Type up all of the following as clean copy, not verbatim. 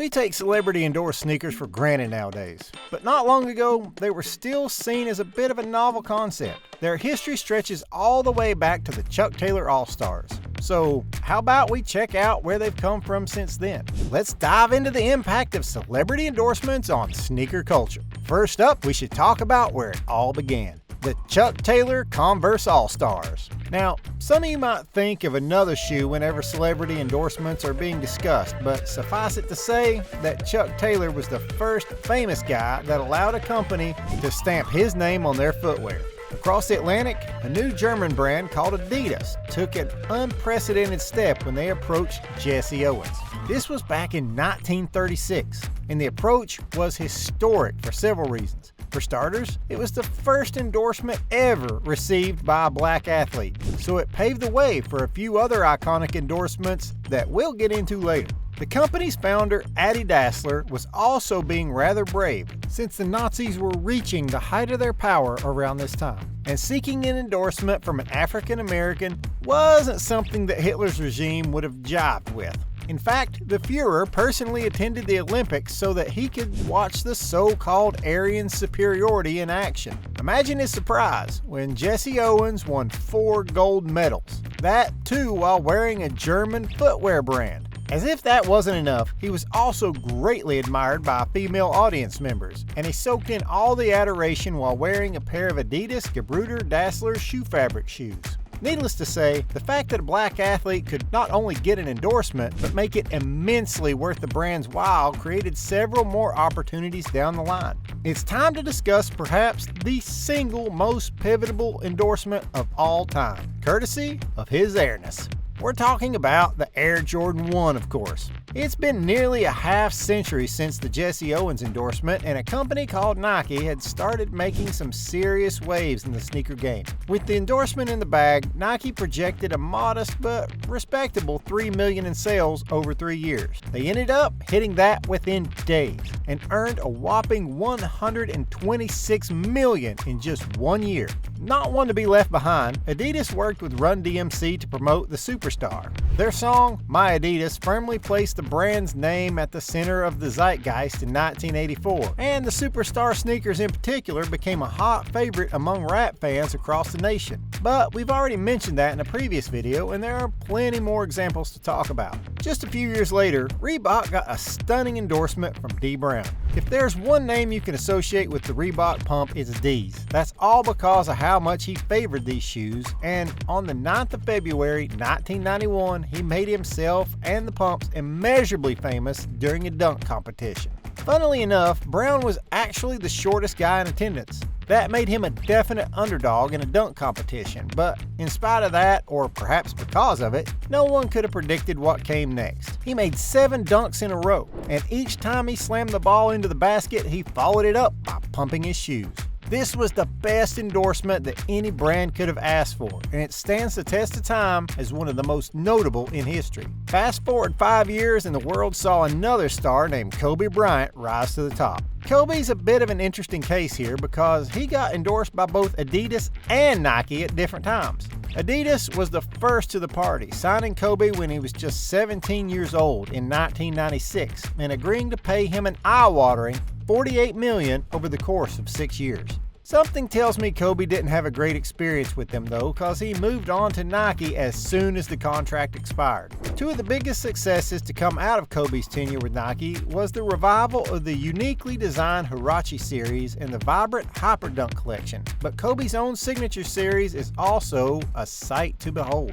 We take celebrity-endorsed sneakers for granted nowadays, but not long ago, they were still seen as a bit of a novel concept. Their history stretches all the way back to the Chuck Taylor All-Stars. So how about we check out where they've come from since then? Let's dive into the impact of celebrity endorsements on sneaker culture. First up, we should talk about where it all began. The Chuck Taylor Converse All-Stars. Now, some of you might think of another shoe whenever celebrity endorsements are being discussed, but suffice it to say that Chuck Taylor was the first famous guy that allowed a company to stamp his name on their footwear. Across the Atlantic, a new German brand called Adidas took an unprecedented step when they approached Jesse Owens. This was back in 1936, and the approach was historic for several reasons. For starters, it was the first endorsement ever received by a black athlete, so it paved the way for a few other iconic endorsements that we'll get into later. The company's founder, Adi Dassler, was also being rather brave, since the Nazis were reaching the height of their power around this time, and seeking an endorsement from an African American wasn't something that Hitler's regime would have jived with. In fact, the Fuhrer personally attended the Olympics so that he could watch the so-called Aryan superiority in action. Imagine his surprise when Jesse Owens won 4 gold medals. That too while wearing a German footwear brand. As if that wasn't enough, he was also greatly admired by female audience members, and he soaked in all the adoration while wearing a pair of Adidas Gebrüder Dassler shoe fabric shoes. Needless to say, the fact that a black athlete could not only get an endorsement, but make it immensely worth the brand's while created several more opportunities down the line. It's time to discuss perhaps the single most pivotal endorsement of all time, courtesy of His Airness. We're talking about the Air Jordan 1, of course. It's been nearly a half century since the Jesse Owens endorsement, and a company called Nike had started making some serious waves in the sneaker game. With the endorsement in the bag, Nike projected a modest but respectable $3 million in sales over 3 years. They ended up hitting that within days and earned a whopping $126 million in just 1 year. Not one to be left behind, Adidas worked with Run DMC to promote the Superstar. Their song, My Adidas, firmly placed the brand's name at the center of the zeitgeist in 1984, and the Superstar sneakers in particular became a hot favorite among rap fans across the nation. But we've already mentioned that in a previous video, and there are plenty more examples to talk about. Just a few years later, Reebok got a stunning endorsement from Dee Brown. If there's one name you can associate with the Reebok pump, it's Dee's. That's all because of how much he favored these shoes, and on the 9th of February 1991, he made himself and the pumps immeasurably famous during a dunk competition. Funnily enough, Brown was actually the shortest guy in attendance. That made him a definite underdog in a dunk competition, but in spite of that, or perhaps because of it, no one could have predicted what came next. He made 7 dunks in a row, and each time he slammed the ball into the basket, he followed it up by pumping his shoes. This was the best endorsement that any brand could have asked for, and it stands the test of time as one of the most notable in history. Fast forward 5 years and the world saw another star named Kobe Bryant rise to the top. Kobe's a bit of an interesting case here because he got endorsed by both Adidas and Nike at different times. Adidas was the first to the party, signing Kobe when he was just 17 years old in 1996 and agreeing to pay him an eye-watering $48 million over the course of 6 years. Something tells me Kobe didn't have a great experience with them though, cause he moved on to Nike as soon as the contract expired. 2 of the biggest successes to come out of Kobe's tenure with Nike was the revival of the uniquely designed Huarache series and the vibrant Hyperdunk collection, but Kobe's own signature series is also a sight to behold.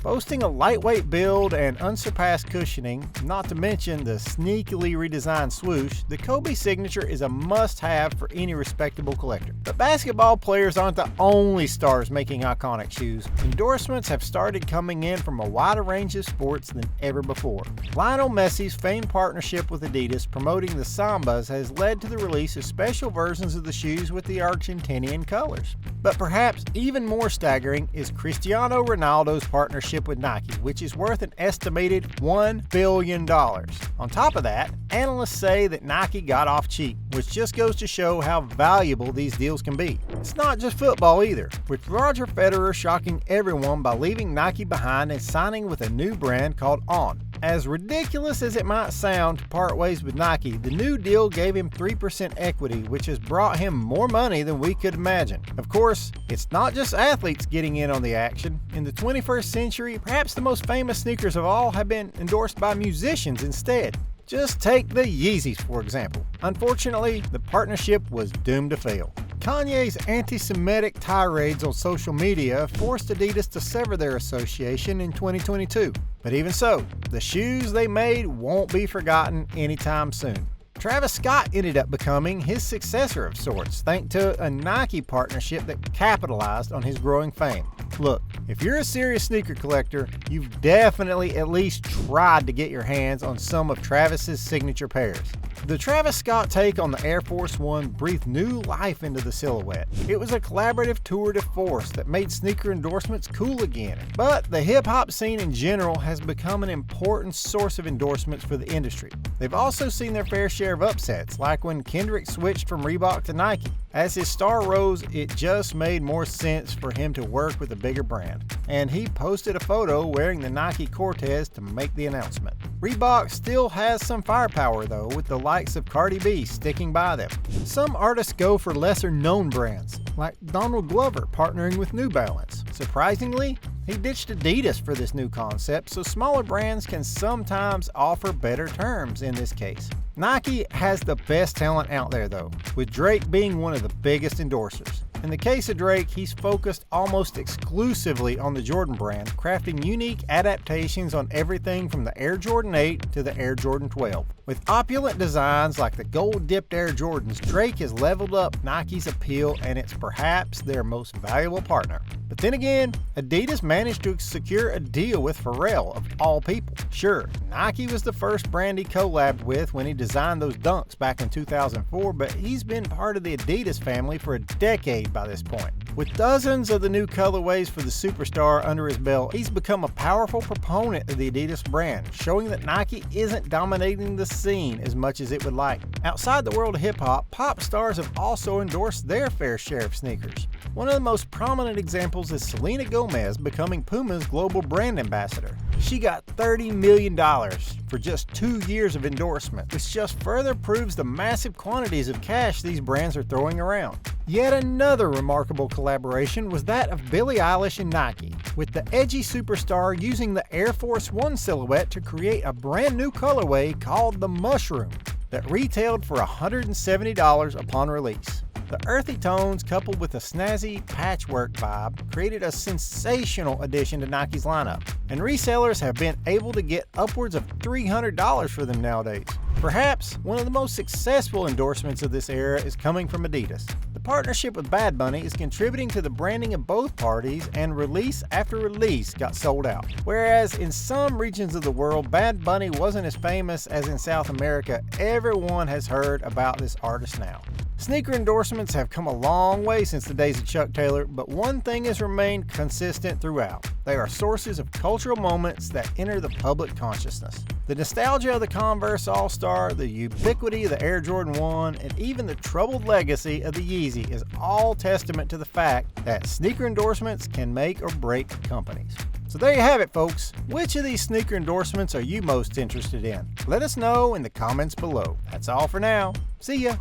Boasting a lightweight build and unsurpassed cushioning, not to mention the sneakily redesigned swoosh, the Kobe signature is a must-have for any respectable collector. But basketball players aren't the only stars making iconic shoes. Endorsements have started coming in from a wider range of sports than ever before. Lionel Messi's famed partnership with Adidas promoting the Sambas has led to the release of special versions of the shoes with the Argentinian colors. But perhaps even more staggering is Cristiano Ronaldo's partnership with Nike, which is worth an estimated $1 billion. On top of that, analysts say that Nike got off cheap, which just goes to show how valuable these deals can be. It's not just football either, with Roger Federer shocking everyone by leaving Nike behind and signing with a new brand called On. As ridiculous as it might sound to part ways with Nike, the new deal gave him 3% equity, which has brought him more money than we could imagine. Of course, it's not just athletes getting in on the action. In the 21st century, perhaps the most famous sneakers of all have been endorsed by musicians instead. Just take the Yeezys, for example. Unfortunately, the partnership was doomed to fail. Kanye's anti-Semitic tirades on social media forced Adidas to sever their association in 2022. But even so, the shoes they made won't be forgotten anytime soon. Travis Scott ended up becoming his successor of sorts, thanks to a Nike partnership that capitalized on his growing fame. Look, if you're a serious sneaker collector, you've definitely at least tried to get your hands on some of Travis's signature pairs. The Travis Scott take on the Air Force One breathed new life into the silhouette. It was a collaborative tour de force that made sneaker endorsements cool again. But the hip-hop scene in general has become an important source of endorsements for the industry. They've also seen their fair share of upsets, like when Kendrick switched from Reebok to Nike. As his star rose, it just made more sense for him to work with a bigger brand. And he posted a photo wearing the Nike Cortez to make the announcement. Reebok still has some firepower though, with the likes of Cardi B sticking by them. Some artists go for lesser known brands, like Donald Glover partnering with New Balance. Surprisingly, he ditched Adidas for this new concept, so smaller brands can sometimes offer better terms in this case. Nike has the best talent out there though, with Drake being one of the biggest endorsers. In the case of Drake, he's focused almost exclusively on the Jordan brand, crafting unique adaptations on everything from the Air Jordan 8 to the Air Jordan 12. With opulent designs like the gold-dipped Air Jordans, Drake has leveled up Nike's appeal, and it's perhaps their most valuable partner. But then again, Adidas managed to secure a deal with Pharrell, of all people. Sure, Nike was the first brand he collabed with when he designed those Dunks back in 2004, but he's been part of the Adidas family for a decade by this point. With dozens of the new colorways for the superstar under his belt, he's become a powerful proponent of the Adidas brand, showing that Nike isn't dominating the scene as much as it would like. Outside the world of hip-hop, pop stars have also endorsed their fair share of sneakers. One of the most prominent examples is Selena Gomez becoming Puma's global brand ambassador. She got $30 million for just 2 years of endorsement, which just further proves the massive quantities of cash these brands are throwing around. Yet another remarkable collaboration was that of Billie Eilish and Nike, with the edgy superstar using the Air Force One silhouette to create a brand new colorway called the Mushroom that retailed for $170 upon release. The earthy tones, coupled with a snazzy patchwork vibe, created a sensational addition to Nike's lineup, and resellers have been able to get upwards of $300 for them nowadays. Perhaps one of the most successful endorsements of this era is coming from Adidas. The partnership with Bad Bunny is contributing to the branding of both parties, and release after release got sold out. Whereas in some regions of the world, Bad Bunny wasn't as famous as in South America, everyone has heard about this artist now. Sneaker endorsements have come a long way since the days of Chuck Taylor, but one thing has remained consistent throughout. They are sources of cultural moments that enter the public consciousness. The nostalgia of the Converse All-Star, the ubiquity of the Air Jordan 1, and even the troubled legacy of the Yeezy is all testament to the fact that sneaker endorsements can make or break companies. So there you have it, folks. Which of these sneaker endorsements are you most interested in? Let us know in the comments below. That's all for now. See ya!